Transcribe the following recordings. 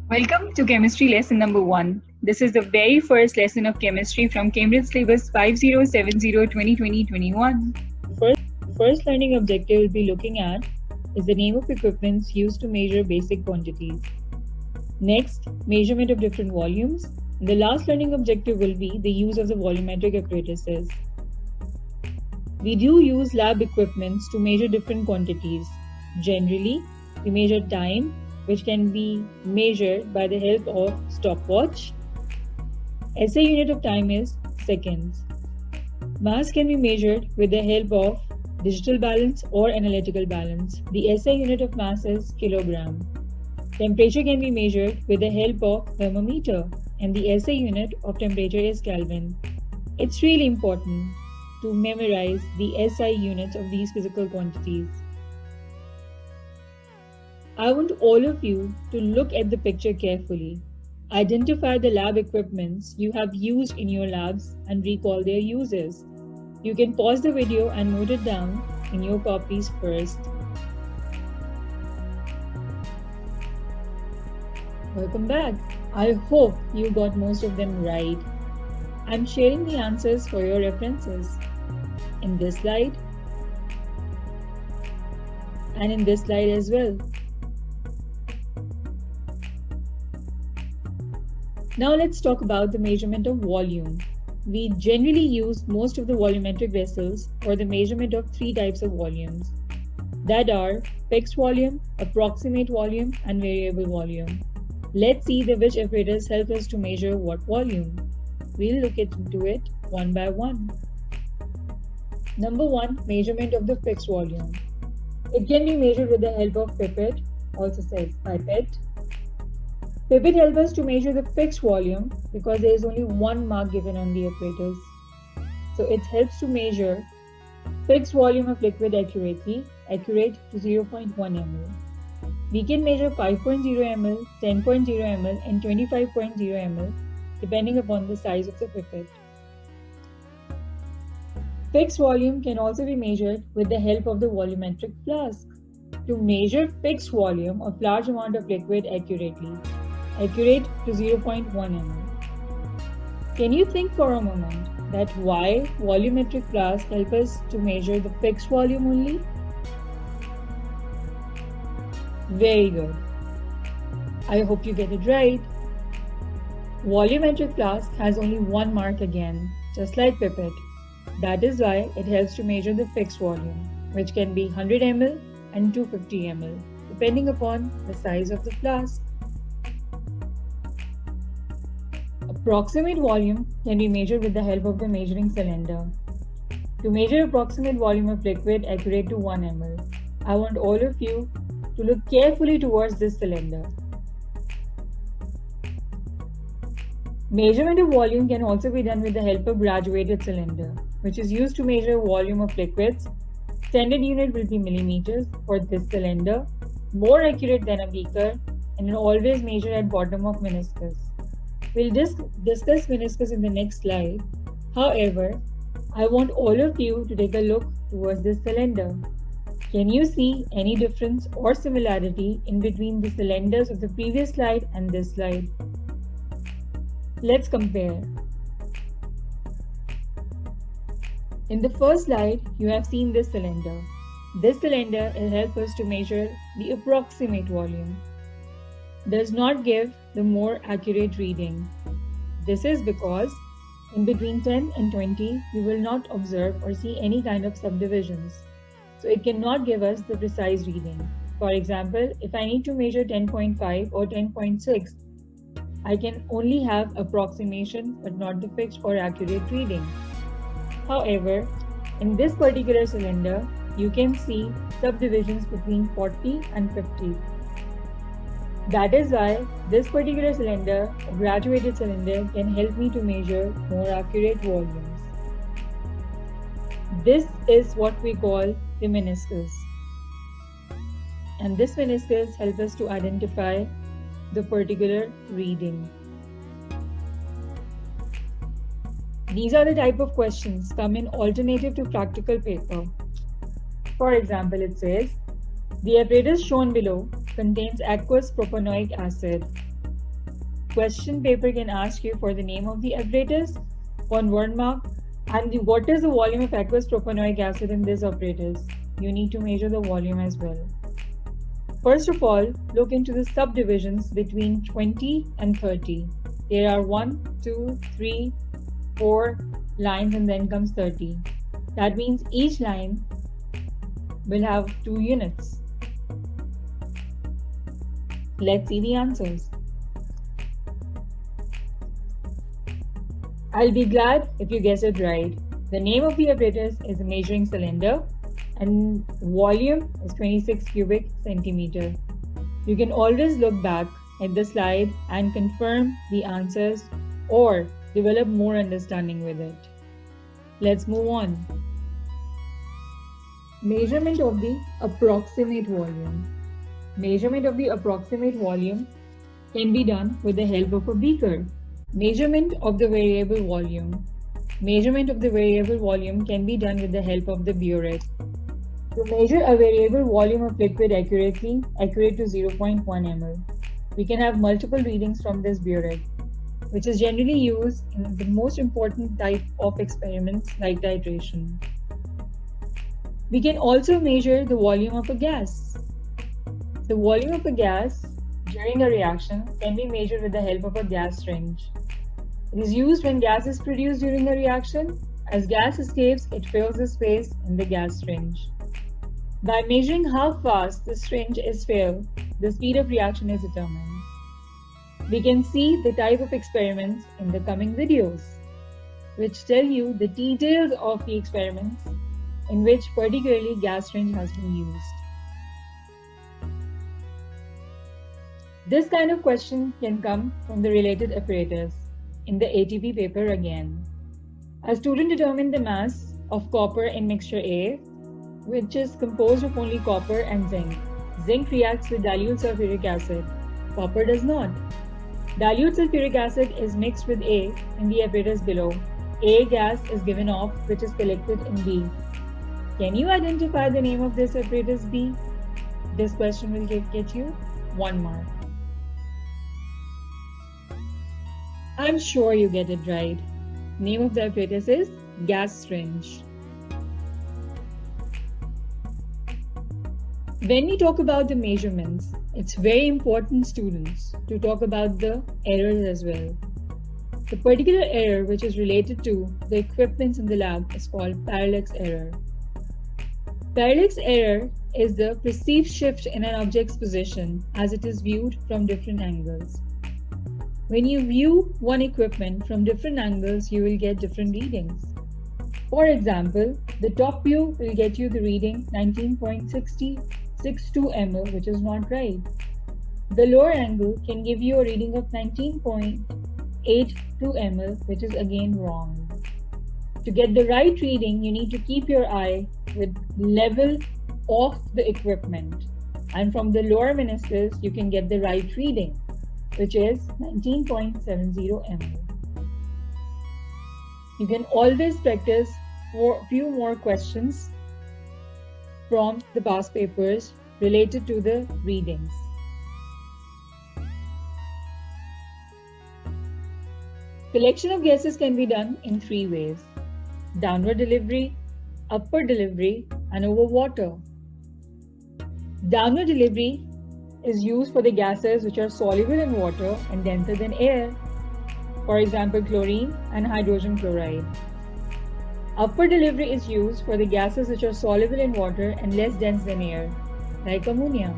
Welcome to chemistry lesson number 1. This is the very first lesson of chemistry from Cambridge Syllabus 5070 2020-21. First learning objective we'll be looking at is the name of equipments used to measure basic quantities. Next, measurement of different volumes. And the last learning objective will be the use of the volumetric apparatuses. We do use lab equipments to measure different quantities. Generally, we measure time, which can be measured by the help of stopwatch. SI unit of time is seconds. Mass can be measured with the help of digital balance or analytical balance. The SI unit of mass is kilogram. Temperature can be measured with the help of thermometer, and the SI unit of temperature is Kelvin. It's really important to memorize the SI units of these physical quantities. I want all of you to look at the picture carefully. Identify the lab equipments you have used in your labs and recall their uses. You can pause the video and note it down in your copies first. Welcome back. I hope you got most of them right. I'm sharing the answers for your references in this slide and in this slide as well. Now let's talk about the measurement of volume. We generally use most of the volumetric vessels for the measurement of three types of volumes. That are fixed volume, approximate volume, and variable volume. Let's see which apparatus help us to measure what volume. We'll look into it one by one. Number 1, measurement of the fixed volume. It can be measured with the help of pipette, also says pipette. Pipette helps us to measure the fixed volume because there is only one mark given on the apparatus. So it helps to measure fixed volume of liquid accurately, accurate to 0.1 ml. We can measure 5.0 ml, 10.0 ml and 25.0 ml depending upon the size of the pipette. Fixed volume can also be measured with the help of the volumetric flask. To measure fixed volume of large amount of liquid accurately, accurate to 0.1 ml. Can you think for a moment that why volumetric flask help us to measure the fixed volume only? Very good. I hope you get it right. Volumetric flask has only one mark again, just like pipette. That is why it helps to measure the fixed volume, which can be 100 ml and 250 ml, depending upon the size of the flask. Approximate volume can be measured with the help of the measuring cylinder. To measure approximate volume of liquid accurate to 1 ml, I want all of you to look carefully towards this cylinder. Measurement of volume can also be done with the help of graduated cylinder, which is used to measure volume of liquids. Standard unit will be millimeters for this cylinder, more accurate than a beaker, and will always measure at bottom of meniscus. We'll discuss meniscus in the next slide. However, I want all of you to take a look towards this cylinder. Can you see any difference or similarity in between the cylinders of the previous slide and this slide? Let's compare. In the first slide, you have seen this cylinder. This cylinder will help us to measure the approximate volume. Does not give the more accurate reading. This is because in between 10 and 20, we will not observe or see any kind of subdivisions. So it cannot give us the precise reading. For example, if I need to measure 10.5 or 10.6, I can only have approximation but not the fixed or accurate reading. However, in this particular cylinder, you can see subdivisions between 40 and 50. That is why this particular cylinder, a graduated cylinder, can help me to measure more accurate volumes. This is what we call the meniscus. And this meniscus helps us to identify the particular reading. These are the type of questions come in alternative to practical paper. For example, it says, the apparatus shown below contains aqueous propanoic acid. question paper can ask you for the name of the apparatus, 1 word mark, and what is the volume of aqueous propanoic acid in this apparatus. You need to measure the volume as well. First of all, look into the subdivisions between 20 and 30. There are 1, 2, 3, 4 lines and then comes 30. That means each line will have 2 units. Let's see the answers. I'll be glad if you guess it right. The name of the apparatus is a measuring cylinder and volume is 26 cubic centimeter. You can always look back at the slide and confirm the answers or develop more understanding with it. Let's move on. Measurement of the approximate volume. Measurement of the approximate volume can be done with the help of a beaker. Measurement of the variable volume. Measurement of the variable volume can be done with the help of the burette. To measure a variable volume of liquid accurately, accurate to 0.1 ml, we can have multiple readings from this burette, which is generally used in the most important type of experiments like titration. We can also measure the volume of a gas. The volume of a gas during a reaction can be measured with the help of a gas syringe. It is used when gas is produced during a reaction. As gas escapes, it fills the space in the gas syringe. By measuring how fast the syringe is filled, the speed of reaction is determined. We can see the type of experiments in the coming videos, which tell you the details of the experiments in which particularly gas syringe has been used. This kind of question can come from the related apparatus in the ATP paper again. A student determined the mass of copper in mixture A, which is composed of only copper and zinc. Zinc reacts with dilute sulfuric acid. Copper does not. Dilute sulfuric acid is mixed with A in the apparatus below. A gas is given off, which is collected in B. Can you identify the name of this apparatus B? This question will get you 1 mark. I'm sure you get it right. Name of the apparatus is gas syringe. When we talk about the measurements, it's very important, students, to talk about the errors as well. The particular error which is related to the equipments in the lab is called parallax error. Parallax error is the perceived shift in an object's position as it is viewed from different angles. When you view one equipment from different angles, you will get different readings. For example, the top view will get you the reading 19.62 ml, which is not right. The lower angle can give you a reading of 19.82 ml, which is again wrong. To get the right reading, you need to keep your eye with level of the equipment. And from the lower meniscus, you can get the right reading, which is 19.70 ml. You can always practice for a few more questions from the past papers related to the readings. Collection of gases can be done in 3 ways: downward delivery, upper delivery, and over water. Downward delivery is used for the gases which are soluble in water and denser than air, for example chlorine and hydrogen chloride. Upper delivery is used for the gases which are soluble in water and less dense than air, like ammonia.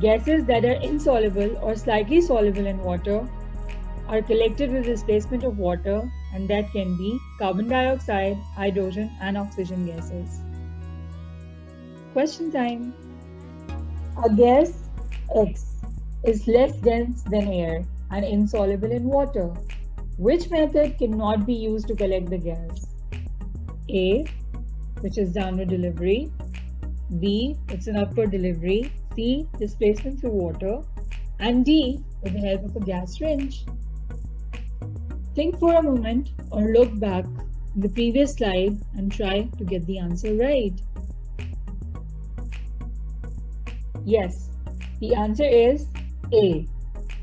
Gases that are insoluble or slightly soluble in water are collected with displacement of water, and that can be carbon dioxide, hydrogen, and oxygen gases. Question time. A gas X is less dense than air and insoluble in water. Which method cannot be used to collect the gas? A, which is downward delivery. B, it's an upward delivery. C, displacement through water. And D, with the help of a gas syringe. Think for a moment or look back in the previous slide and try to get the answer right. Yes, the answer is A.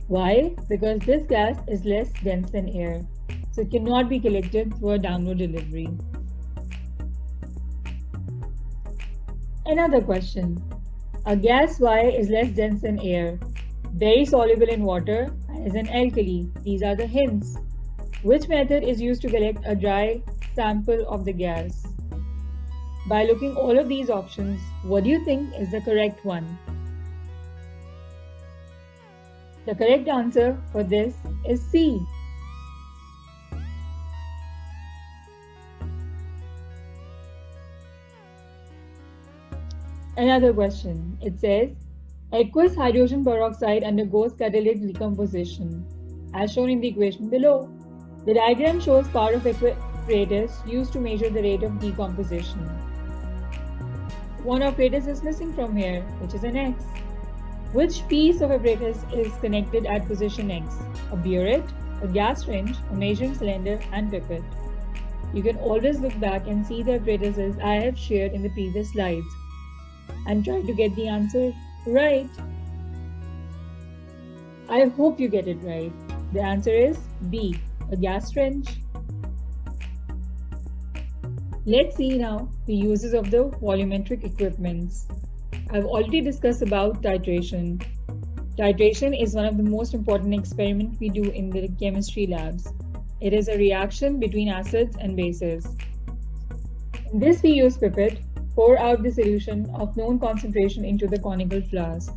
Why? Because this gas is less dense than air, so it cannot be collected through a downward delivery. Another question. A gas Y is less dense than air, very soluble in water, and is an alkali. These are the hints. Which method is used to collect a dry sample of the gas? By looking all of these options, what do you think is the correct one? The correct answer for this is C. Another question. It says, aqueous hydrogen peroxide undergoes catalytic decomposition, as shown in the equation below. The diagram shows part of apparatus used to measure the rate of decomposition. One apparatus is missing from here, which is an X. Which piece of apparatus is connected at position X? A burette, a gas wrench, a measuring cylinder, and pipette. You can always look back and see the apparatuses I have shared in the previous slides and try to get the answer right. I hope you get it right. The answer is B, a gas wrench. Let's see now the uses of the volumetric equipments. I've already discussed about titration. Titration is one of the most important experiments we do in the chemistry labs. It is a reaction between acids and bases. In this we use pipette, pour out the solution of known concentration into the conical flask.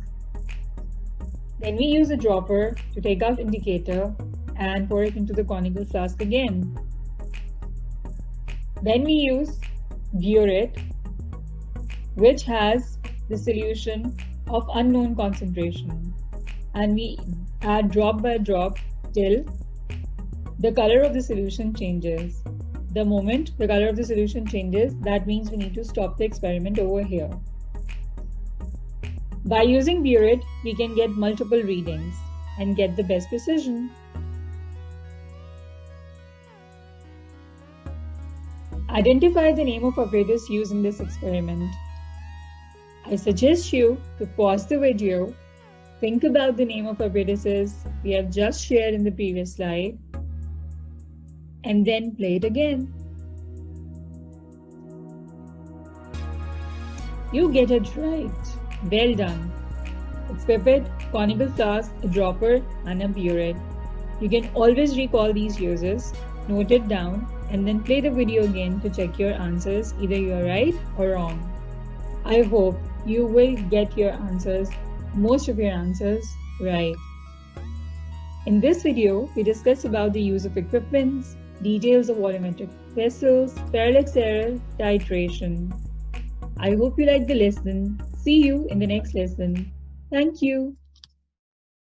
Then we use a dropper to take out indicator and pour it into the conical flask again. Then we use burette, which has the solution of unknown concentration, and we add drop by drop till the color of the solution changes. The moment the color of the solution changes, that means we need to stop the experiment over here. By using burette, we can get multiple readings and get the best precision. Identify the name of apparatus used in this experiment. I suggest you to pause the video, think about the name of apparatuses we have just shared in the previous slide, and then play it again. You get it right. Well done. It's pipette, conical flask, a dropper, and a burette. You can always recall these uses, note it down, and then play the video again to check your answers, either you are right or wrong. I hope you will get your answers, most of your answers, right. In this video, we discussed about the use of equipments, details of volumetric vessels, parallax error, titration. I hope you liked the lesson. See you in the next lesson. Thank you.